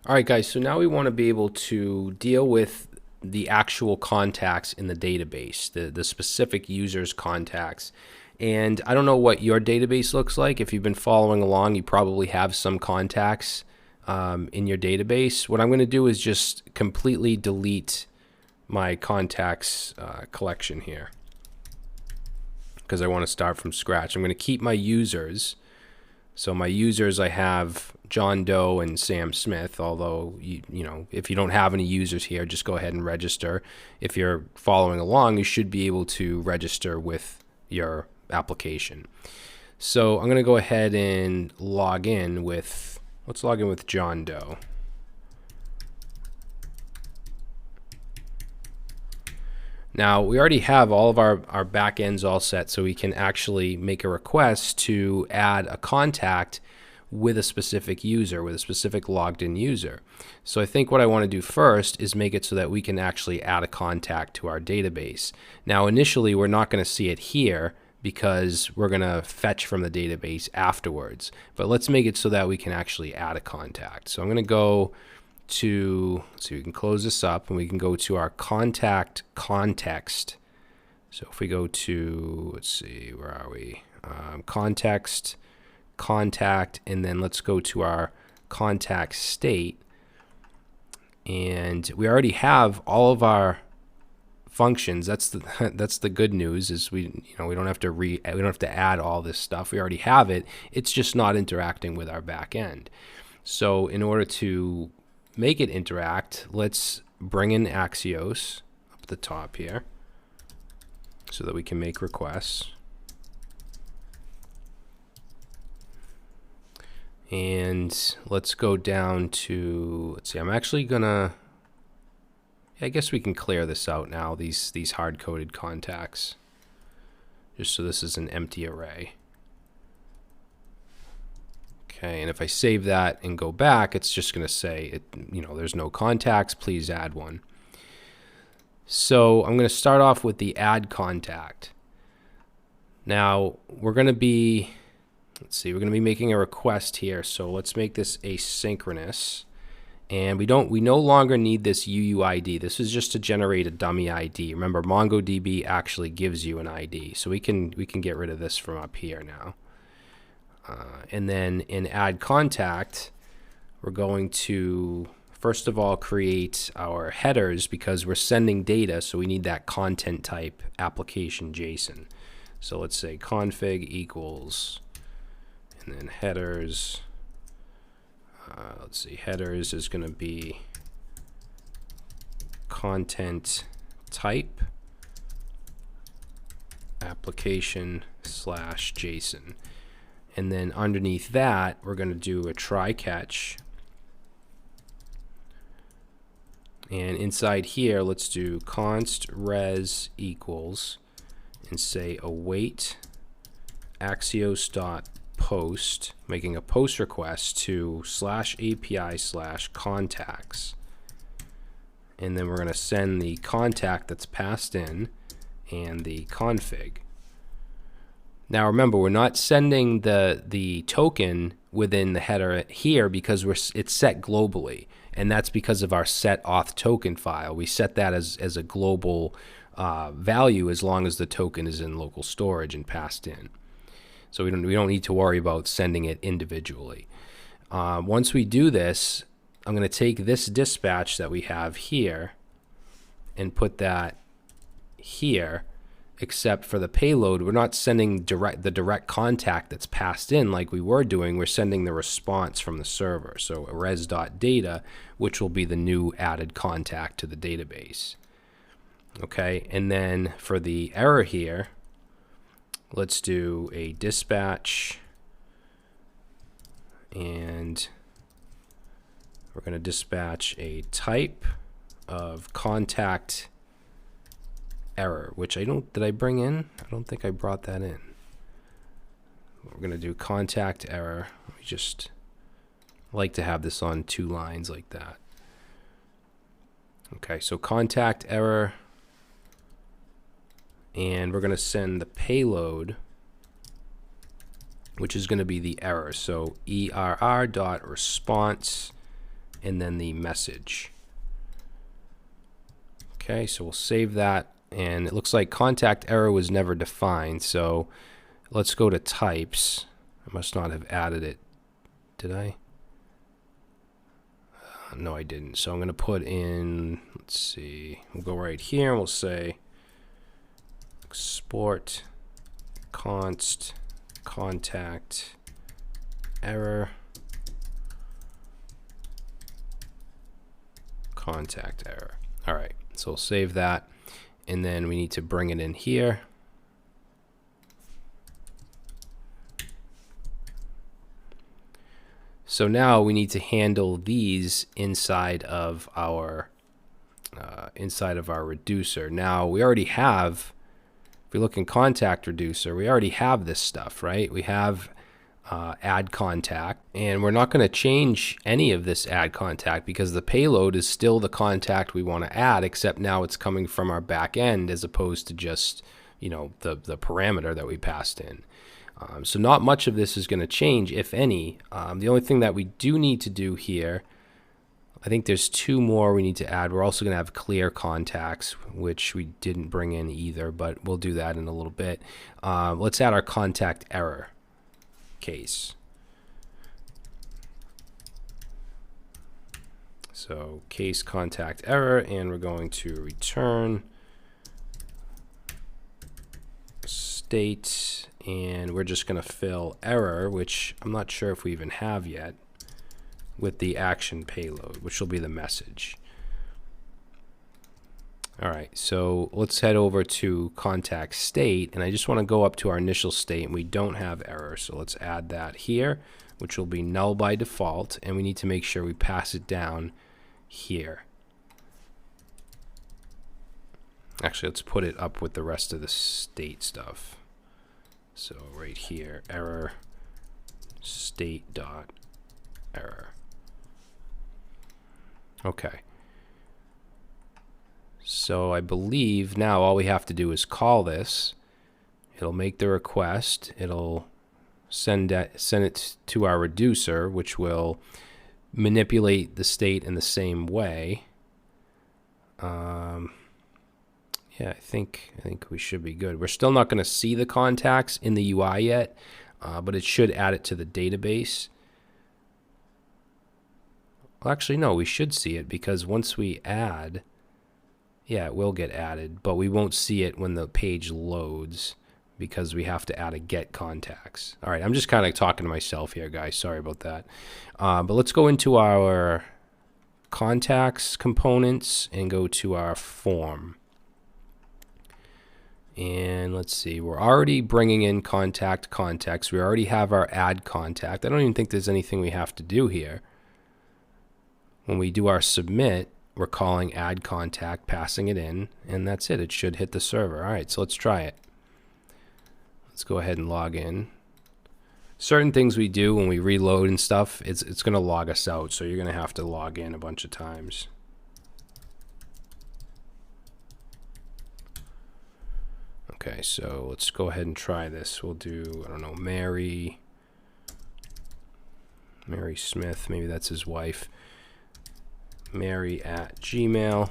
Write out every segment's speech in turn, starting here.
All right, guys, so now we want to be able to deal with the actual contacts in the database, the specific user's contacts. And I don't know what your database looks like. If you've been following along, you probably have some contacts in your database. What I'm going to do is just completely delete my contacts collection here because I want to start from scratch. I'm going to keep my users. So my users, I have John Doe and Sam Smith, although, you know, if you don't have any users here, just go ahead and register. If you're following along, you should be able to register with your application. So I'm going to go ahead and log in with, let's log in with John Doe. Now, we already have all of our backends all set, so we can actually make a request to add a contact with a specific user, with a specific logged in user. So I think what I want to do first is make it so that we can actually add a contact to our database. Now, initially, we're not going to see it here because we're going to fetch from the database afterwards. But let's make it so that we can actually add a contact. So I'm going to go to, so we can close this up and we can go to our contact context. So if we go to, let's see, where are we? Context, contact, and then let's go to our contact state. And we already have all of our functions. That's the good news, is we don't have to add all this stuff. We already have it. It's just not interacting with our back end. So in order to make it interact, let's bring in Axios up at the top here so that we can make requests. And let's go down to, let's see, I'm actually gonna, I guess we can clear this out now, these hard-coded contacts, just so this is an empty array. Okay, and if I save that and go back, it's just going to say, there's no contacts, please add one. So I'm going to start off with the add contact. Now, we're going to be, we're going to be making a request here. So let's make this asynchronous. And we no longer need this UUID. This is just to generate a dummy ID. Remember, MongoDB actually gives you an ID. So we can get rid of this from up here now. And then in add contact, we're going to, first of all, create our headers because we're sending data, so we need that content type application JSON. So let's say config equals, and then headers, let's see, headers is going to be content type application slash JSON. And then underneath that, we're going to do a try catch. And inside here, let's do const res equals and say await axios.post, making a post request to /API/contacts. And then we're going to send the contact that's passed in and the config. Now remember, we're not sending the token within the header here because it's set globally, and that's because of our set auth token file. We set that as a global value as long as the token is in local storage and passed in. So we don't need to worry about sending it individually. Once we do this, I'm going to take this dispatch that we have here and put that here. Except for the payload, we're not sending the direct contact that's passed in like we were doing. We're sending the response from the server. So res.data, which will be the new added contact to the database. Okay, and then for the error here, let's do a dispatch, and we're going to dispatch a type of contact error, which did I bring in? I don't think I brought that in. We're going to do contact error. We just like to have this on 2 lines like that. Okay, so contact error, and we're going to send the payload, which is going to be the error. So err.response and then the message. Okay, so we'll save that, and it looks like contact error was never defined, so let's go to types. I must not have added it. Did I? No, I didn't. So I'm going to put in, let's see, we'll go right here and we'll say export const contact error contact error. All right, so we'll save that, and then we need to bring it in here. So now we need to handle these inside of our reducer. Now we already have, if we look in contact reducer, we already have this stuff, right? We have add contact, and we're not going to change any of this add contact because the payload is still the contact we want to add, except now it's coming from our back end as opposed to just, you know, the parameter that we passed in. So not much of this is going to change, if any. The only thing that we do need to do here, I think there's two more we need to add. We're also going to have clear contacts, which we didn't bring in either, but we'll do that in a little bit. Let's add our contact error case. So case contact error, and we're going to return state, and we're just going to fill error, which I'm not sure if we even have yet, with the action payload, which will be the message. All right, so let's head over to contact state, and I just want to go up to our initial state, and we don't have error, so let's add that here, which will be null by default, and we need to make sure we pass it down here. Actually, let's put it up with the rest of the state stuff. So right here, error state dot error. Okay. So I believe now all we have to do is call this. It'll make the request. It'll send it to our reducer, which will manipulate the state in the same way. Yeah, I think we should be good. We're still not going to see the contacts in the UI yet, but it should add it to the database. Well, actually, no, we should see it because once we add, yeah, it will get added, but we won't see it when the page loads because we have to add a get contacts. All right, I'm just kind of talking to myself here, guys. Sorry about that. But let's go into our contacts components and go to our form. And let's see, we're already bringing in contact context. We already have our add contact. I don't even think there's anything we have to do here. When we do our submit, we're calling add contact, passing it in, and that's it. It should hit the server. All right, so let's try it. Let's go ahead and log in. Certain things we do when we reload and stuff, it's going to log us out, so you're going to have to log in a bunch of times. Okay, so let's go ahead and try this. We'll do, I don't know, Mary Smith, maybe that's his wife. Mary at Gmail.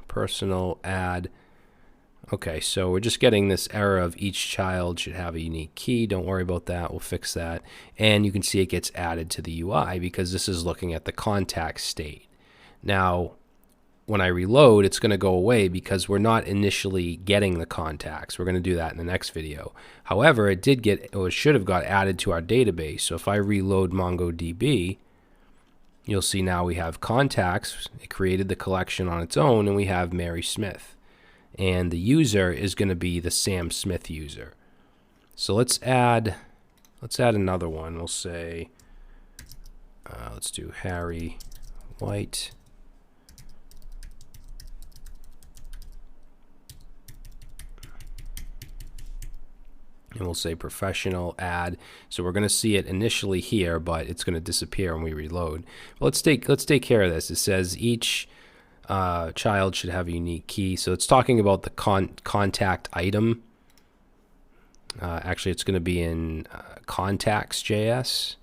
Personal add. Okay, so we're just getting this error of each child should have a unique key. Don't worry about that. We'll fix that. And you can see it gets added to the UI because this is looking at the contact state. Now, when I reload, it's going to go away because we're not initially getting the contacts. We're going to do that in the next video. However, it did get, or it should have got added to our database. So if I reload MongoDB, you'll see now we have contacts. It created the collection on its own, and we have Mary Smith. And the user is going to be the Sam Smith user. So let's add another one. We'll say, let's do Harry White. And we'll say professional add. So we're going to see it initially here, but it's going to disappear when we reload. But let's take care of this. It says each child should have a unique key. So it's talking about the contact item. Actually, it's going to be in contacts.js.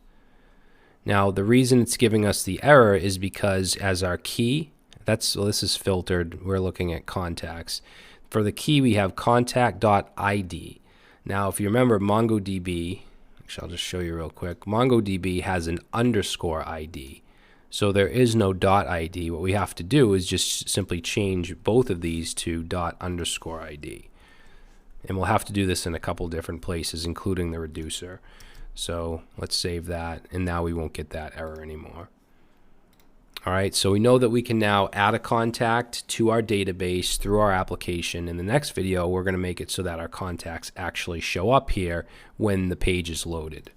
Now, the reason it's giving us the error is because as our key, well, this is filtered. We're looking at contacts. For the key, we have contact.id. Now, if you remember MongoDB, actually, I'll just show you real quick. MongoDB has an underscore ID. So there is no .id. What we have to do is just simply change both of these to ._id. And we'll have to do this in a couple different places, including the reducer. So let's save that, and now we won't get that error anymore. All right, so we know that we can now add a contact to our database through our application. In the next video, we're going to make it so that our contacts actually show up here when the page is loaded.